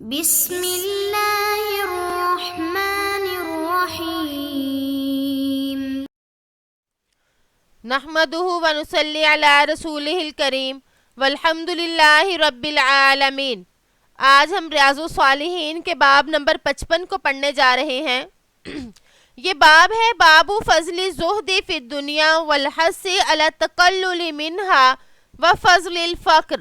بسم اللہ الرحمن الرحیم نحمدہ ونصلی علی رسولہ الکریم والحمد للہ رب العالمین۔ آج ہم ریاض الصالحین کے باب نمبر 55 کو پڑھنے جا رہے ہیں۔ یہ باب ہے باب فضل الزہد فی الدنیا والحث علی التقلل منہا وفضل الفقر،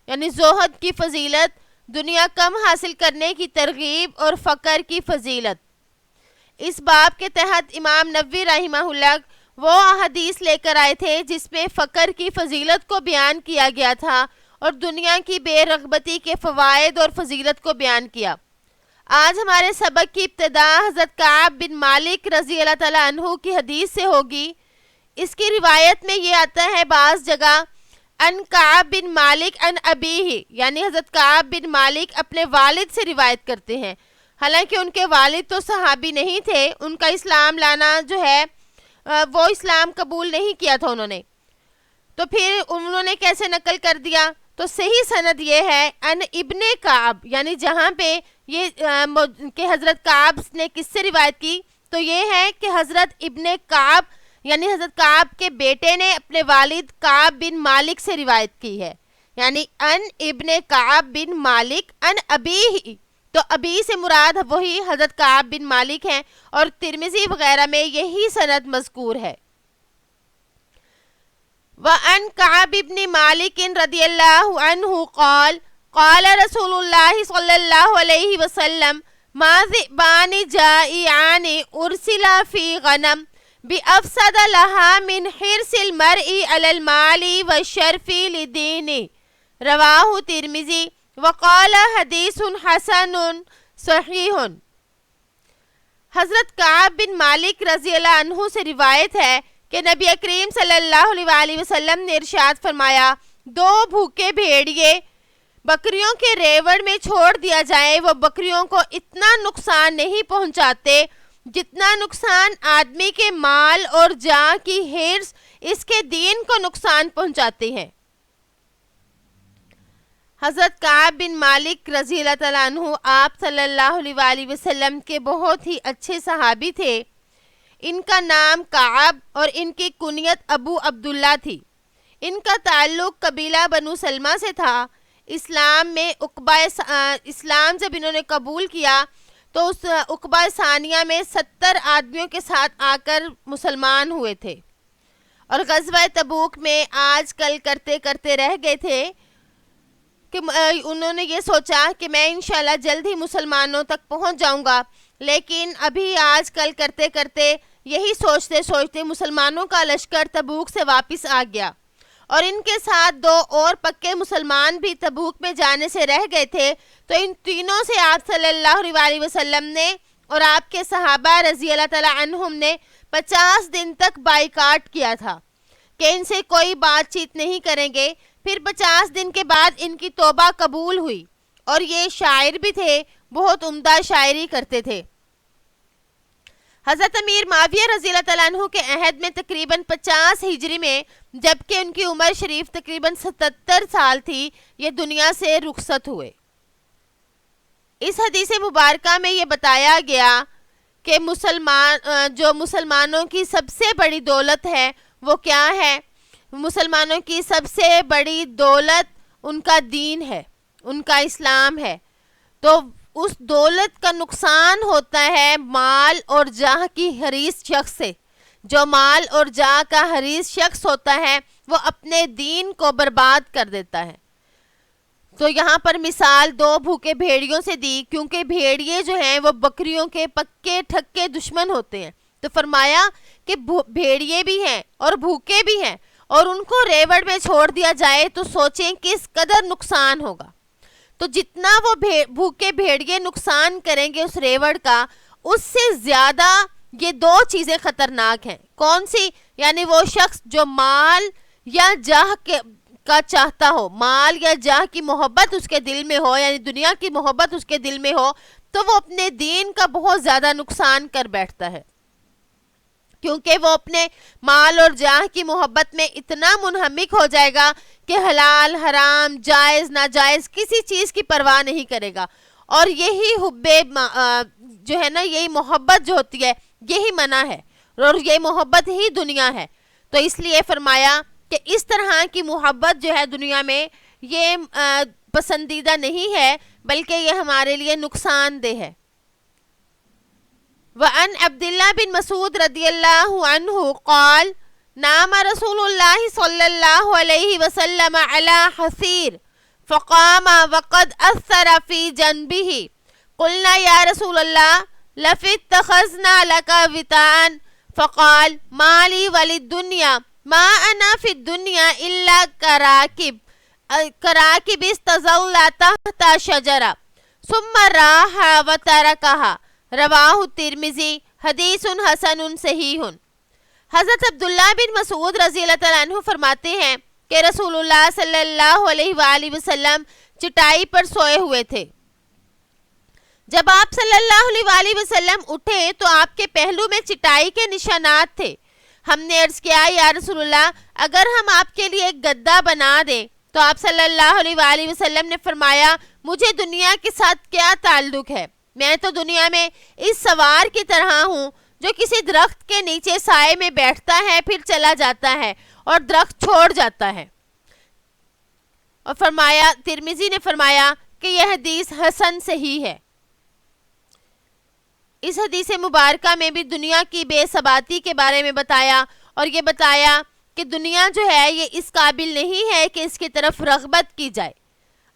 یعنی زہد کی فضیلت، دنیا کم حاصل کرنے کی ترغیب اور فقر کی فضیلت۔ اس باب کے تحت امام نووی رحمہ اللہ وہ حدیث لے کر آئے تھے جس میں فقر کی فضیلت کو بیان کیا گیا تھا اور دنیا کی بے رغبتی کے فوائد اور فضیلت کو بیان کیا۔ آج ہمارے سبق کی ابتدا حضرت کعب بن مالک رضی اللہ تعالیٰ عنہ کی حدیث سے ہوگی۔ اس کی روایت میں یہ آتا ہے بعض جگہ ان کعب بن مالک ان ابیہ، یعنی حضرت کعب بن مالک اپنے والد سے روایت کرتے ہیں، حالانکہ ان کے والد تو صحابی نہیں تھے، ان کا اسلام لانا جو ہے وہ اسلام قبول نہیں کیا تھا انہوں نے، تو پھر انہوں نے کیسے نقل کر دیا؟ تو صحیح سند یہ ہے ان ابن کعب، یعنی جہاں پہ یہ کہ حضرت کعب نے کس سے روایت کی، تو یہ ہے کہ حضرت ابن کعب یعنی حضرت کعب کے بیٹے نے اپنے والد کعب بن مالک سے روایت کی ہے، یعنی ان ابن کعب بن مالک ان ابیہ، تو ابی سے مراد وہی حضرت کعب بن مالک ہیں، اور ترمذی وغیرہ میں یہی سند مذکور ہے۔ وَأَنْ كَعْبِ بْنِ مَالِكٍ رَضِيَ اللَّهُ عَنْهُ قَالَ قَالَ رَسُولُ اللَّهِ صَلَّى اللَّهُ عَلَيْهِ وَسَلَّمَ مَا ذِئْبَانِ جَائِعَانِ أُرْسِلَا فِي غَنَمٍ بِأَفْسَدَ لَهَا مِنْ حِرْصِ الْمَرْءِ عَلَى الْمَالِ وَالشَّرَفِ لِدِينِهِ، رواہ ترمذی وقال حدیث حسن صحیح۔ حضرت کعب بن مالک رضی اللہ عنہ سے روایت ہے کہ نبی کریم صلی اللہ علیہ وسلم نے ارشاد فرمایا، دو بھوکے بھیڑیے بکریوں کے ریوڑ میں چھوڑ دیا جائے، وہ بکریوں کو اتنا نقصان نہیں پہنچاتے جتنا نقصان آدمی کے مال اور جاں کی حرص اس کے دین کو نقصان پہنچاتے ہیں۔ حضرت کعب بن مالک رضی اللہ تعالیٰ عنہ آپ صلی اللہ علیہ وسلم کے بہت ہی اچھے صحابی تھے۔ ان کا نام کعب اور ان کی کنیت ابو عبداللہ تھی۔ ان کا تعلق قبیلہ بنو سلمہ سے تھا۔ اسلام جب انہوں نے قبول کیا تو اس عقبہ ثانیہ میں 70 آدمیوں کے ساتھ آ کر مسلمان ہوئے تھے، اور غزوہ تبوک میں آج کل کرتے کرتے رہ گئے تھے کہ انہوں نے یہ سوچا کہ میں انشاءاللہ جلد ہی مسلمانوں تک پہنچ جاؤں گا، لیکن ابھی آج کل کرتے کرتے یہی سوچتے سوچتے مسلمانوں کا لشکر تبوک سے واپس آ گیا، اور ان کے ساتھ 2 اور پکے مسلمان بھی تبوک میں جانے سے رہ گئے تھے۔ تو ان تینوں سے آپ صلی اللہ علیہ وسلم نے اور آپ کے صحابہ رضی اللہ تعالیٰ عنہم نے 50 دن تک بائیکاٹ کیا تھا کہ ان سے کوئی بات چیت نہیں کریں گے۔ پھر 50 دن کے بعد ان کی توبہ قبول ہوئی، اور یہ شاعر بھی تھے، بہت عمدہ شاعری کرتے تھے۔ حضرت امیر معاویہ رضی اللہ تعالیٰ عنہ کے عہد میں تقریباً 50 ہجری میں، جبکہ ان کی عمر شریف تقریباً 77 سال تھی، یہ دنیا سے رخصت ہوئے۔ اس حدیث مبارکہ میں یہ بتایا گیا کہ جو مسلمانوں کی سب سے بڑی دولت ہے وہ کیا ہے؟ مسلمانوں کی سب سے بڑی دولت ان کا دین ہے، ان کا اسلام ہے۔ تو اس دولت کا نقصان ہوتا ہے مال اور جاہ کی حریص شخص سے۔ جو مال اور جاہ کا حریص شخص ہوتا ہے وہ اپنے دین کو برباد کر دیتا ہے۔ تو یہاں پر مثال 2 بھوکے بھیڑیوں سے دی، کیونکہ بھیڑیے جو ہیں وہ بکریوں کے پکے ٹھکے دشمن ہوتے ہیں، تو فرمایا کہ بھیڑیے بھی ہیں اور بھوکے بھی ہیں، اور ان کو ریوڑ میں چھوڑ دیا جائے تو سوچیں کس قدر نقصان ہوگا۔ تو جتنا وہ بھوکے بھیڑیے نقصان کریں گے اس ریوڑ کا، اس سے زیادہ یہ 2 چیزیں خطرناک ہیں۔ کون سی؟ یعنی وہ شخص جو مال یا جاہ کا چاہتا ہو، مال یا جاہ کی محبت اس کے دل میں ہو، یعنی دنیا کی محبت اس کے دل میں ہو، تو وہ اپنے دین کا بہت زیادہ نقصان کر بیٹھتا ہے، کیونکہ وہ اپنے مال اور جاہ کی محبت میں اتنا منہمک ہو جائے گا کہ حلال حرام جائز ناجائز کسی چیز کی پرواہ نہیں کرے گا، اور یہی حب جو ہے نا، یہی محبت جو ہوتی ہے یہی منع ہے، اور یہ محبت ہی دنیا ہے. تو اس لیے فرمایا کہ اس طرح کی محبت جو ہے دنیا میں یہ پسندیدہ نہیں ہے، بلکہ یہ ہمارے لیے نقصان دہ ہے. وعن عبداللہ بن مسعود رضی اللہ عنہ قال نام رسول اللہ صلی اللہ علیہ وسلم علی حصیر فقام وقد اثر فی جنبہ قلنا یا رسول اللہ لفی اتخذنا لکا وطان فقال ما لی وللدنیا ما انا فی الدنیا الا کراکب استظل تحت شجرہ ثم راح وترکہا رواہ ترمذی حدیث حسن صحیح. حضرت عبداللہ بن مسعود رضی اللہ تعالیٰ عنہ فرماتے ہیں کہ رسول اللہ صلی اللہ علیہ وآلہ وسلم چٹائی پر سوئے ہوئے تھے. جب آپ صلی اللہ علیہ وآلہ وسلم اٹھے تو آپ کے پہلو میں چٹائی کے نشانات تھے. ہم نے عرض کیا یا رسول اللہ اگر ہم آپ کے لیے ایک گدا بنا دیں؟ تو آپ صلی اللہ علیہ وآلہ وسلم نے فرمایا مجھے دنیا کے ساتھ کیا تعلق ہے، میں تو دنیا میں اس سوار کی طرح ہوں جو کسی درخت کے نیچے سائے میں بیٹھتا ہے پھر چلا جاتا ہے اور درخت چھوڑ جاتا ہے. اور فرمایا ترمذی نے فرمایا کہ یہ حدیث حسن صحیح ہے. اس حدیث مبارکہ میں بھی دنیا کی بے ثباتی کے بارے میں بتایا، اور یہ بتایا کہ دنیا جو ہے یہ اس قابل نہیں ہے کہ اس کی طرف رغبت کی جائے.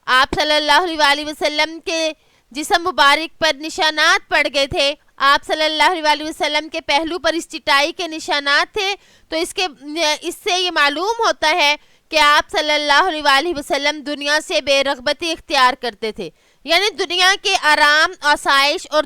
آپ صلی اللہ علیہ وآلہ وسلم کے جسم مبارک پر نشانات پڑ گئے تھے. آپ صلی اللہ علیہ وآلہ وسلم کے پہلو پر اس چٹائی کے نشانات تھے. تو اس سے یہ معلوم ہوتا ہے کہ آپ صلی اللہ علیہ وآلہ وسلم دنیا سے بے رغبتی اختیار کرتے تھے، یعنی دنیا کے آرام آسائش اور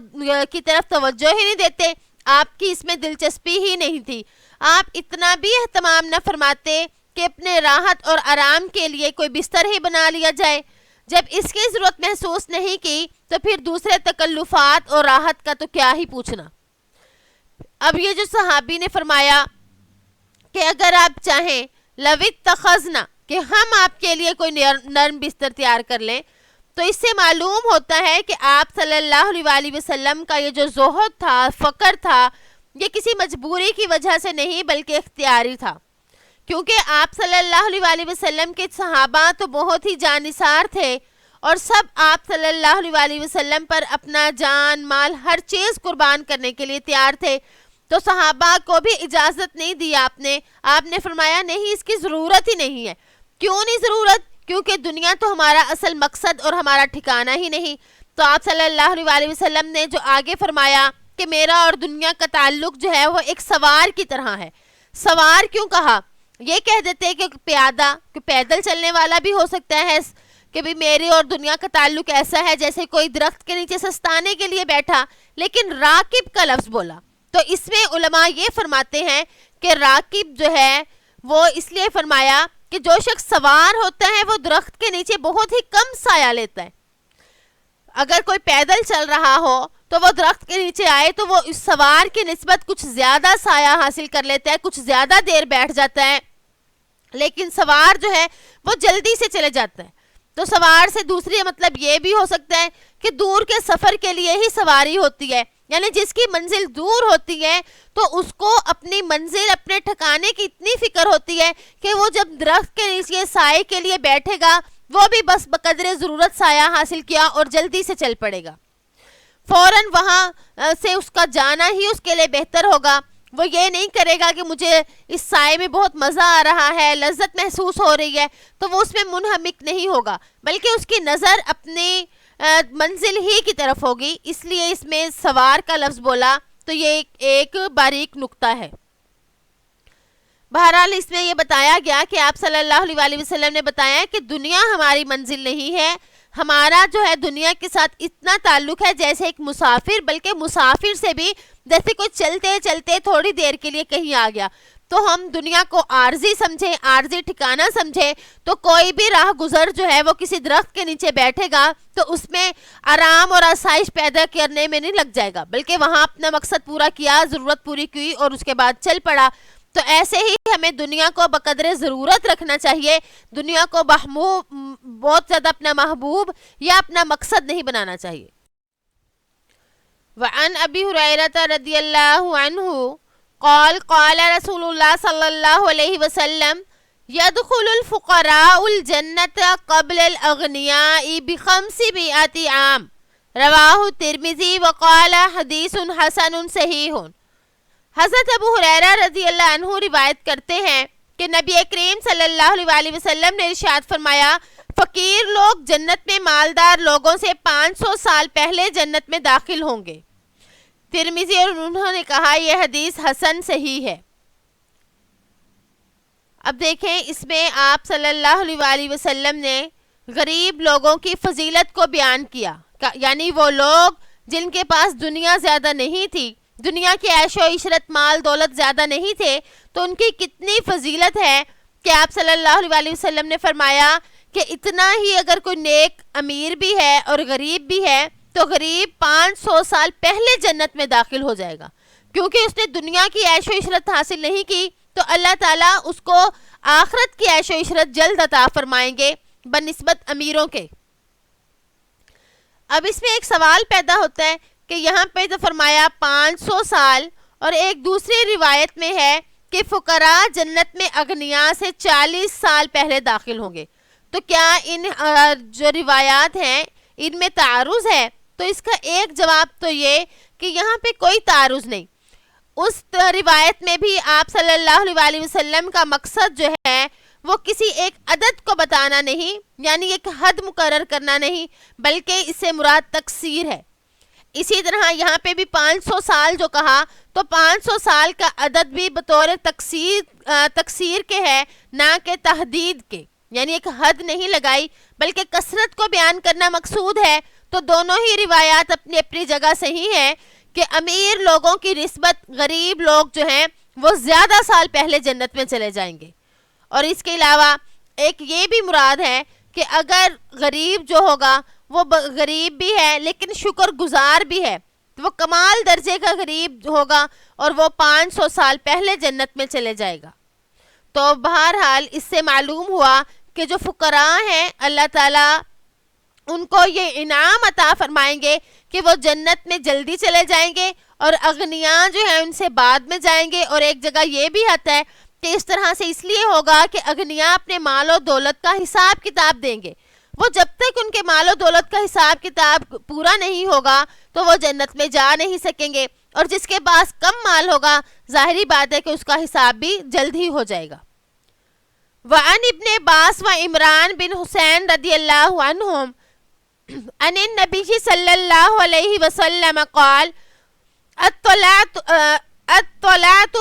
کی طرف توجہ ہی نہیں دیتے. آپ کی اس میں دلچسپی ہی نہیں تھی. آپ اتنا بھی اہتمام نہ فرماتے کہ اپنے راحت اور آرام کے لیے کوئی بستر ہی بنا لیا جائے. جب اس کی ضرورت محسوس نہیں کی تو پھر دوسرے تکلفات اور راحت کا تو کیا ہی پوچھنا. اب یہ جو صحابی نے فرمایا کہ اگر آپ چاہیں لوت تخزنا کہ ہم آپ کے لیے کوئی نرم بستر تیار کر لیں، تو اس سے معلوم ہوتا ہے کہ آپ صلی اللہ علیہ وآلہ وسلم کا یہ جو زہد تھا، فقر تھا، یہ کسی مجبوری کی وجہ سے نہیں بلکہ اختیاری تھا. کیونکہ آپ صلی اللہ علیہ وآلہ وسلم کے صحابہ تو بہت ہی جانثار تھے اور سب آپ صلی اللہ علیہ وآلہ وسلم پر اپنا جان مال ہر چیز قربان کرنے کے لیے تیار تھے. تو صحابہ کو بھی اجازت نہیں دی آپ نے فرمایا نہیں اس کی ضرورت ہی نہیں ہے. کیوں نہیں ضرورت؟ کیونکہ دنیا تو ہمارا اصل مقصد اور ہمارا ٹھکانہ ہی نہیں. تو آپ صلی اللہ علیہ وآلہ وسلم نے جو آگے فرمایا کہ میرا اور دنیا کا تعلق جو ہے وہ ایک سوار کی طرح ہے. سوار کیوں کہا؟ یہ کہہ دیتے کہ پیادہ، کہ پیدل چلنے والا بھی ہو سکتا ہے کہ بھی میرے اور دنیا کا تعلق ایسا ہے جیسے کوئی درخت کے نیچے سستانے کے لیے بیٹھا، لیکن راکب کا لفظ بولا. تو اس میں علماء یہ فرماتے ہیں کہ راکب جو ہے وہ اس لیے فرمایا کہ جو شخص سوار ہوتا ہے وہ درخت کے نیچے بہت ہی کم سایہ لیتا ہے. اگر کوئی پیدل چل رہا ہو تو وہ درخت کے نیچے آئے تو وہ اس سوار کی نسبت کچھ زیادہ سایہ حاصل کر لیتا ہے، کچھ زیادہ دیر بیٹھ جاتا ہے، لیکن سوار جو ہے وہ جلدی سے چلے جاتا ہے. تو سوار سے دوسری مطلب یہ بھی ہو سکتا ہے کہ دور کے سفر کے لیے ہی سواری ہوتی ہے، یعنی جس کی منزل دور ہوتی ہے تو اس کو اپنی منزل، اپنے ٹھکانے کی اتنی فکر ہوتی ہے کہ وہ جب درخت کے نیچے سائے کے لیے بیٹھے گا وہ بھی بس بقدر ضرورت سایہ حاصل کیا اور جلدی سے چل پڑے گا، فوراً وہاں سے اس کا جانا ہی اس کے لیے بہتر ہوگا. وہ یہ نہیں کرے گا کہ مجھے اس سائے میں بہت مزہ آ رہا ہے، لذت محسوس ہو رہی ہے، تو وہ اس میں منہمک نہیں ہوگا، بلکہ اس کی نظر اپنی منزل ہی کی طرف ہوگی. اس لیے اس میں سوار کا لفظ بولا. تو یہ ایک باریک نقطہ ہے. بہرحال اس میں یہ بتایا گیا کہ آپ صلی اللہ علیہ وآلہ وسلم نے بتایا کہ دنیا ہماری منزل نہیں ہے. ہمارا جو ہے دنیا کے ساتھ اتنا تعلق ہے جیسے ایک مسافر، بلکہ مسافر سے بھی جیسے کوئی چلتے چلتے تھوڑی دیر کے لیے کہیں آ گیا تو ہم دنیا کو عارضی سمجھیں، عارضی ٹھکانہ سمجھیں. تو کوئی بھی راہ گزر جو ہے وہ کسی درخت کے نیچے بیٹھے گا تو اس میں آرام اور آسائش پیدا کرنے میں نہیں لگ جائے گا، بلکہ وہاں اپنا مقصد پورا کیا، ضرورت پوری کی اور اس کے بعد چل پڑا. تو ایسے ہی ہمیں دنیا کو بقدر ضرورت رکھنا چاہیے، دنیا کو بہت زیادہ اپنا محبوب یا اپنا مقصد نہیں بنانا چاہیے۔ وعن ابی ہریرہ رضی اللہ عنہ قال قال رسول اللہ صلی اللہ علیہ وسلم يدخل الفقراء الجنة قبل الاغنیاء ب500 عام، رواہ الترمذی وقال حدیث حسن صحیح۔ حضرت ابو ہریرہ رضی اللہ عنہ روایت کرتے ہیں کہ نبی کریم صلی اللہ علیہ وسلم نے ارشاد فرمایا، فقیر لوگ جنت میں مالدار لوگوں سے 500 سال پہلے جنت میں داخل ہوں گے۔ ترمذی اور انہوں نے کہا یہ حدیث حسن صحیح ہے۔ اب دیکھیں اس میں آپ صلی اللہ علیہ وسلم نے غریب لوگوں کی فضیلت کو بیان کیا، یعنی وہ لوگ جن کے پاس دنیا زیادہ نہیں تھی، دنیا کی عیش و عشرت مال دولت زیادہ نہیں تھے، تو ان کی کتنی فضیلت ہے کہ آپ صلی اللہ علیہ وسلم نے فرمایا کہ اتنا ہی اگر کوئی نیک امیر بھی ہے اور غریب بھی ہے تو غریب 500 سال پہلے جنت میں داخل ہو جائے گا، کیونکہ اس نے دنیا کی عیش و عشرت حاصل نہیں کی تو اللہ تعالیٰ اس کو آخرت کی عیش و عشرت جلد عطا فرمائیں گے بنسبت امیروں کے۔ اب اس میں ایک سوال پیدا ہوتا ہے کہ یہاں پہ تو فرمایا 500 سال، اور ایک دوسری روایت میں ہے کہ فقراء جنت میں اغنیاء سے 40 سال پہلے داخل ہوں گے۔ تو کیا ان جو روایات ہیں ان میں تعارض ہے؟ تو اس کا ایک جواب تو یہ کہ یہاں پہ کوئی تعارض نہیں۔ اس روایت میں بھی آپ صلی اللہ علیہ وسلم کا مقصد جو ہے وہ کسی ایک عدد کو بتانا نہیں، یعنی ایک حد مقرر کرنا نہیں، بلکہ اس سے مراد تکثیر ہے۔ اسی طرح یہاں پہ بھی 500 سال جو کہا تو 500 سال کا عدد بھی بطور تکثیر کے ہے، نہ کہ تحدید کے، یعنی ایک حد نہیں لگائی بلکہ کثرت کو بیان کرنا مقصود ہے۔ تو دونوں ہی روایات اپنی اپنی جگہ صحیح ہیں کہ امیر لوگوں کی نسبت غریب لوگ جو ہیں وہ زیادہ سال پہلے جنت میں چلے جائیں گے۔ اور اس کے علاوہ ایک یہ بھی مراد ہے کہ اگر غریب جو ہوگا وہ غریب بھی ہے لیکن شکر گزار بھی ہے تو وہ کمال درجے کا غریب ہوگا اور وہ 500 سال پہلے جنت میں چلے جائے گا۔ تو بہرحال اس سے معلوم ہوا کہ جو فقراء ہیں اللہ تعالیٰ ان کو یہ انعام عطا فرمائیں گے کہ وہ جنت میں جلدی چلے جائیں گے، اور اغنیاء جو ہیں ان سے بعد میں جائیں گے۔ اور ایک جگہ یہ بھی آتا ہے کہ اس طرح سے اس لیے ہوگا کہ اغنیاء اپنے مال و دولت کا حساب کتاب دیں گے، وہ جب تک ان کے مال و دولت کا حساب کتاب پورا نہیں ہوگا تو وہ جنت میں جا نہیں سکیں گے، اور جس کے پاس کم مال ہوگا ظاہری بات ہے کہ اس کا حساب بھی جلد ہی ہو جائے گا۔ وعن ابن عباس و عمران بن حسین رضی اللہ عنہم عن النبی صلی اللہ علیہ وسلم قال اطلعت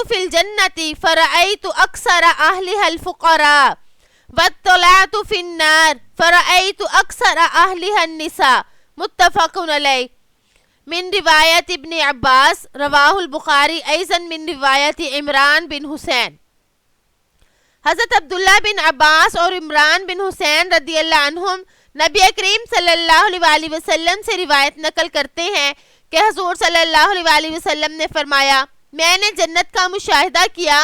فی الجنة فرأیت اکثر اہلها الفقراء واطلعت فی النار فرأیت اکثر اہلها النساء، متفق علیہ۔ من روایت ابن عباس رواہ البخاری ایضا من روایت عمران بن حسین۔ حضرت عبداللہ بن عباس اور عمران بن حسین رضی اللہ عنہم نبی کریم صلی اللہ علیہ وسلم سے روایت نقل کرتے ہیں کہ حضور صلی اللہ علیہ وسلم نے فرمایا، میں نے جنت کا مشاہدہ کیا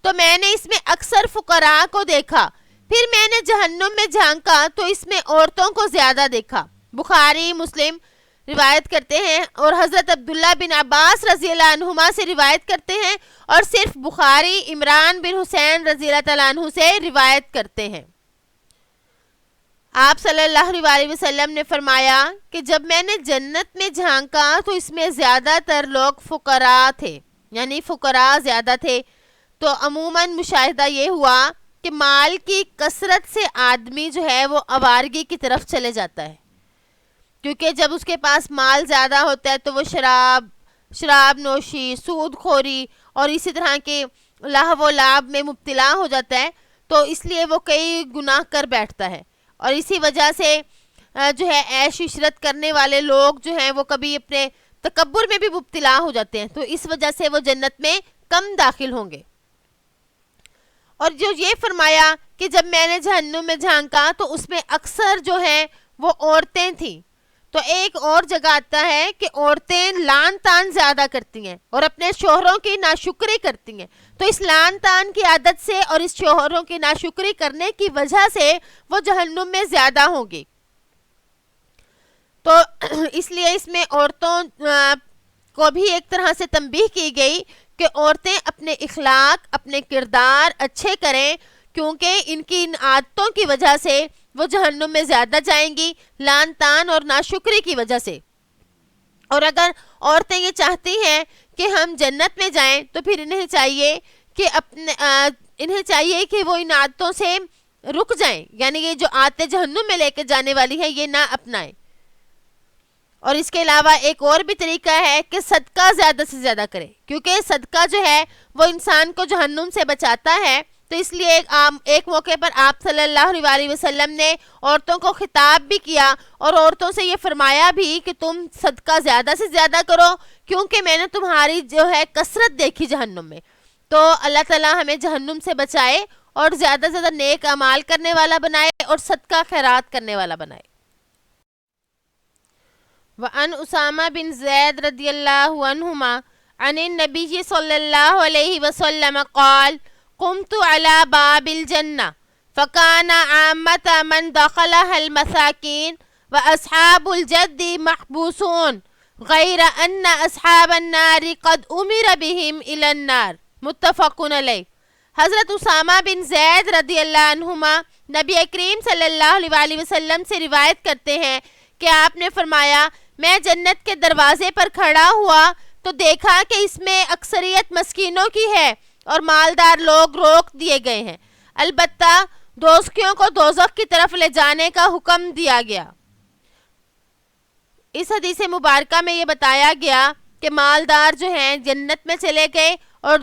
تو میں نے اس میں اکثر فقراء کو دیکھا، پھر میں نے جہنم میں جھانکا تو اس میں عورتوں کو زیادہ دیکھا۔ بخاری مسلم روایت کرتے ہیں اور حضرت عبداللہ بن عباس رضی اللہ عنہما سے روایت کرتے ہیں، اور صرف بخاری عمران بن حسین رضی اللہ تعالیٰ عنہ سے روایت کرتے ہیں۔ آپ صلی اللہ علیہ وسلم نے فرمایا کہ جب میں نے جنت میں جھانکا تو اس میں زیادہ تر لوگ فقراء تھے، یعنی فقراء زیادہ تھے۔ تو عموماً مشاہدہ یہ ہوا کہ مال کی کثرت سے آدمی جو ہے وہ آوارگی کی طرف چلے جاتا ہے، کیونکہ جب اس کے پاس مال زیادہ ہوتا ہے تو وہ شراب نوشی، سود خوری اور اسی طرح کے لہو و لعب میں مبتلا ہو جاتا ہے، تو اس لیے وہ کئی گناہ کر بیٹھتا ہے، اور اسی وجہ سے جو ہے عیش عشرت کرنے والے لوگ جو ہیں وہ کبھی اپنے تکبر میں بھی مبتلا ہو جاتے ہیں، تو اس وجہ سے وہ جنت میں کم داخل ہوں گے۔ اور جو یہ فرمایا کہ جب میں نے جہنم میں جھانکا تو اس میں اکثر جو ہیں وہ عورتیں تھیں، تو ایک اور جگہ آتا ہے کہ عورتیں لان تان زیادہ کرتی ہیں اور اپنے شوہروں کی ناشکری کرتی ہیں، تو اس لان تان کی عادت سے اور اس شوہروں کی ناشکری کرنے کی وجہ سے وہ جہنم میں زیادہ ہوں گی۔ تو اس لیے اس میں عورتوں کو بھی ایک طرح سے تنبیہ کی گئی کہ عورتیں اپنے اخلاق، اپنے کردار اچھے کریں، کیونکہ ان کی ان عادتوں کی وجہ سے وہ جہنم میں زیادہ جائیں گی، لان تان اور ناشکری کی وجہ سے۔ اور اگر عورتیں یہ چاہتی ہیں کہ ہم جنت میں جائیں تو پھر انہیں چاہیے کہ وہ ان عادتوں سے رک جائیں، یعنی یہ جو عادتیں جہنم میں لے کے جانے والی ہیں یہ نہ اپنائیں۔ اور اس کے علاوہ ایک اور بھی طریقہ ہے کہ صدقہ زیادہ سے زیادہ کرے، کیونکہ صدقہ جو ہے وہ انسان کو جہنم سے بچاتا ہے۔ تو اس لیے ایک موقع پر آپ صلی اللہ علیہ وسلم نے عورتوں کو خطاب بھی کیا اور عورتوں سے یہ فرمایا بھی کہ تم صدقہ زیادہ سے زیادہ کرو، کیونکہ میں نے تمہاری جو ہے کثرت دیکھی جہنم میں۔ تو اللہ تعالیٰ ہمیں جہنم سے بچائے اور زیادہ سے زیادہ نیک اعمال کرنے والا بنائے اور صدقہ خیرات کرنے والا بنائے۔ وعن اسامہ بن زید رضی اللہ عنہما عن النبی صلی اللہ علیہ وسلم قال قمت على باب الجنة فكان عامة من دخلها المساكين وأصحاب الجد محبوسون غير أن أصحاب النار قد أمر بهم إلى النار متفق علیہ۔ حضرت اسامہ بن زید رضی اللہ عنہما نبی کریم صلی اللہ علیہ وسلم سے روایت کرتے ہیں کہ آپ نے فرمایا، میں جنت کے دروازے پر کھڑا ہوا تو دیکھا کہ اس میں اکثریت مسکینوں کی ہے اور مالدار لوگ روک دیے گئے ہیں، البتہ دوزخیوں کو دوزخ کی طرف لے جانے کا حکم دیا گیا۔ اس حدیث مبارکہ میں یہ بتایا گیا کہ مالدار جو ہیں جنت میں چلے گئے اور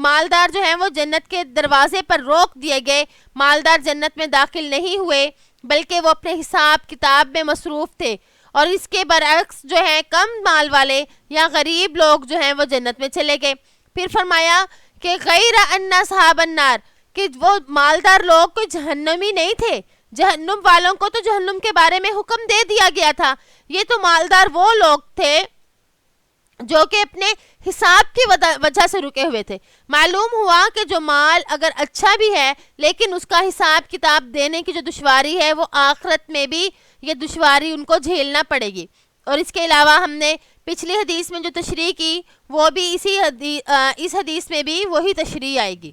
مالدار جو ہیں وہ جنت کے دروازے پر روک دیے گئے، مالدار جنت میں داخل نہیں ہوئے بلکہ وہ اپنے حساب کتاب میں مصروف تھے، اور اس کے برعکس جو ہیں کم مال والے یا غریب لوگ جو ہیں وہ جنت میں چلے گئے۔ پھر فرمایا کہ غیر ان اصحاب النار، کہ وہ مالدار لوگ کوئی جہنمی نہیں تھے، جہنم والوں کو تو جہنم کے بارے میں حکم دے دیا گیا تھا، یہ تو مالدار وہ لوگ تھے جو کہ اپنے حساب کی وجہ سے رکے ہوئے تھے۔ معلوم ہوا کہ جو مال اگر اچھا بھی ہے لیکن اس کا حساب کتاب دینے کی جو دشواری ہے وہ آخرت میں بھی یہ دشواری ان کو جھیلنا پڑے گی۔ اور اس کے علاوہ ہم نے پچھلی حدیث میں جو تشریح کی وہ بھی اس حدیث میں بھی وہی تشریح آئے گی۔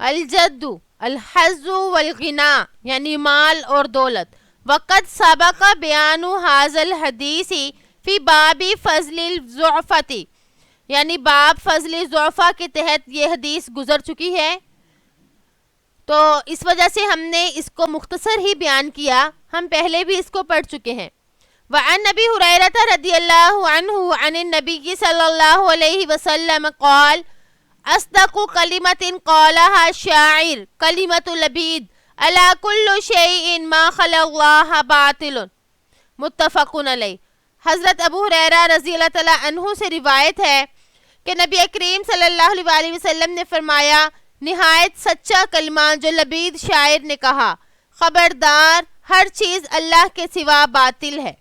الجد الحظ والغنا، یعنی مال اور دولت۔ وقد سبق بیان هذا الحدیث فی باب فضل الضعفۃ، یعنی باب فضل ضعفا کے تحت یہ حدیث گزر چکی ہے، تو اس وجہ سے ہم نے اس کو مختصر ہی بیان کیا، ہم پہلے بھی اس کو پڑھ چکے ہیں۔ وعن ابی ہریرہ رضی اللہ عنہ عن النبی صلی اللہ علیہ وسلم قال اصدق کلمۃ قالها الشاعر کلمۃ لبید الا کل شیء ما خلا اللہ باطل، متفق علیہ۔ حضرت ابو ہریرہ رضی اللہ تعالی عنہ سے روایت ہے کہ نبی کریم صلی اللہ علیہ وسلم نے فرمایا، نہایت سچا کلمہ جو لبید شاعر نے کہا، خبردار ہر چیز اللہ کے سوا باطل ہے۔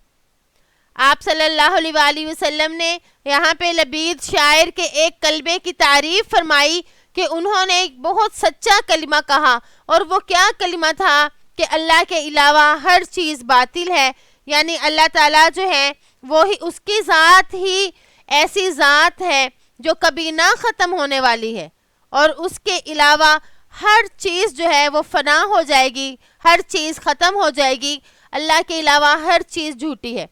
آپ صلی اللہ علیہ وسلم نے یہاں پہ لبید شاعر کے ایک کلمے کی تعریف فرمائی کہ انہوں نے ایک بہت سچا کلمہ کہا، اور وہ کیا کلمہ تھا کہ اللہ کے علاوہ ہر چیز باطل ہے، یعنی اللہ تعالیٰ جو ہے وہی اس کی ذات ہی ایسی ذات ہے جو کبھی نہ ختم ہونے والی ہے، اور اس کے علاوہ ہر چیز جو ہے وہ فنا ہو جائے گی، ہر چیز ختم ہو جائے گی، اللہ کے علاوہ ہر چیز جھوٹی ہے،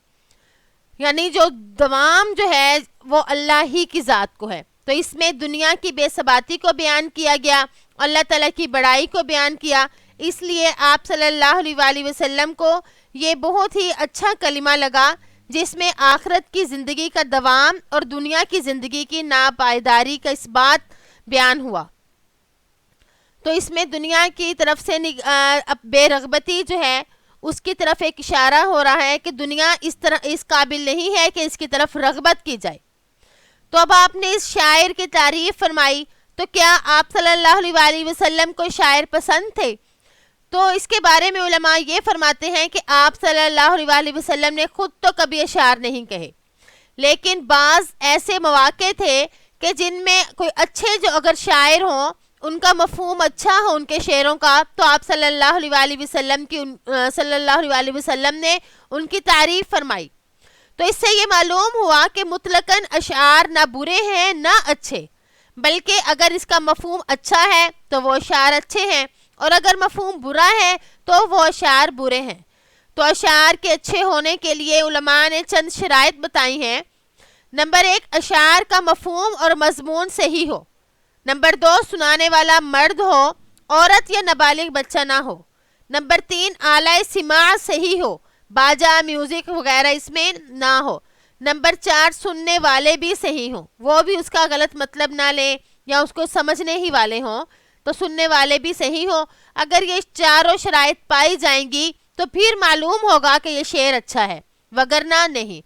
یعنی جو دوام جو ہے وہ اللہ ہی کی ذات کو ہے۔ تو اس میں دنیا کی بے ثباتی کو بیان کیا گیا، اللہ تعالیٰ کی بڑائی کو بیان کیا، اس لیے آپ صلی اللہ علیہ وسلم کو یہ بہت ہی اچھا کلمہ لگا جس میں آخرت کی زندگی کا دوام اور دنیا کی زندگی کی ناپائیداری کا اس بات بیان ہوا۔ تو اس میں دنیا کی طرف سے بے رغبتی جو ہے اس کی طرف ایک اشارہ ہو رہا ہے کہ دنیا اس قابل نہیں ہے کہ اس کی طرف رغبت کی جائے۔ تو اب آپ نے اس شاعر کی تعریف فرمائی، تو کیا آپ صلی اللہ علیہ وسلم کو شاعر پسند تھے؟ تو اس کے بارے میں علماء یہ فرماتے ہیں کہ آپ صلی اللہ علیہ وسلم نے خود تو کبھی اشعار نہیں کہے، لیکن بعض ایسے مواقع تھے کہ جن میں کوئی اچھے جو اگر شاعر ہوں، ان کا مفہوم اچھا ہو ان کے شعروں کا، تو آپ صلی اللہ علیہ وسلم نے ان کی تعریف فرمائی۔ تو اس سے یہ معلوم ہوا کہ مطلقاً اشعار نہ برے ہیں نہ اچھے، بلکہ اگر اس کا مفہوم اچھا ہے تو وہ اشعار اچھے ہیں، اور اگر مفہوم برا ہے تو وہ اشعار برے ہیں۔ تو اشعار کے اچھے ہونے کے لیے علماء نے چند شرائط بتائی ہیں۔ نمبر 1، اشعار کا مفہوم اور مضمون صحیح ہو۔ نمبر 2، سنانے والا مرد ہو، عورت یا نابالغ بچہ نہ ہو۔ نمبر 3، آلۂ سماع صحیح ہو، باجا، میوزک وغیرہ اس میں نہ ہو۔ نمبر 4، سننے والے بھی صحیح ہوں، وہ بھی اس کا غلط مطلب نہ لیں یا اس کو سمجھنے ہی والے ہوں، تو سننے والے بھی صحیح ہوں۔ اگر یہ چاروں شرائط پائی جائیں گی تو پھر معلوم ہوگا کہ یہ شعر اچھا ہے، وگرنہ نہیں۔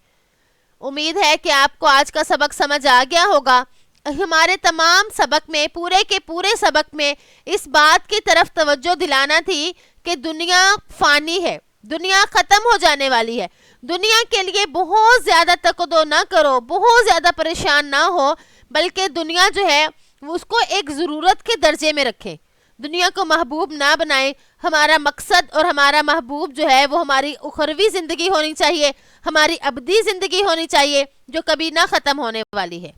امید ہے کہ آپ کو آج کا سبق سمجھ آ گیا ہوگا۔ ہمارے تمام سبق میں، پورے کے پورے سبق میں اس بات کی طرف توجہ دلانا تھی کہ دنیا فانی ہے، دنیا ختم ہو جانے والی ہے۔ دنیا کے لیے بہت زیادہ تقدو نہ کرو، بہت زیادہ پریشان نہ ہو، بلکہ دنیا جو ہے اس کو ایک ضرورت کے درجے میں رکھیں، دنیا کو محبوب نہ بنائیں۔ ہمارا مقصد اور ہمارا محبوب جو ہے وہ ہماری اخروی زندگی ہونی چاہیے، ہماری ابدی زندگی ہونی چاہیے جو کبھی نہ ختم ہونے والی ہے۔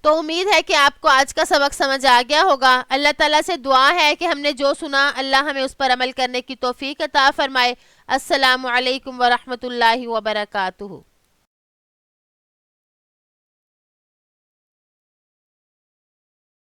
تو امید ہے کہ آپ کو آج کا سبق سمجھ آ گیا ہوگا۔ اللہ تعالیٰ سے دعا ہے کہ ہم نے جو سنا اللہ ہمیں اس پر عمل کرنے کی توفیق عطا فرمائے۔ السلام علیکم ورحمۃ اللہ وبرکاتہ۔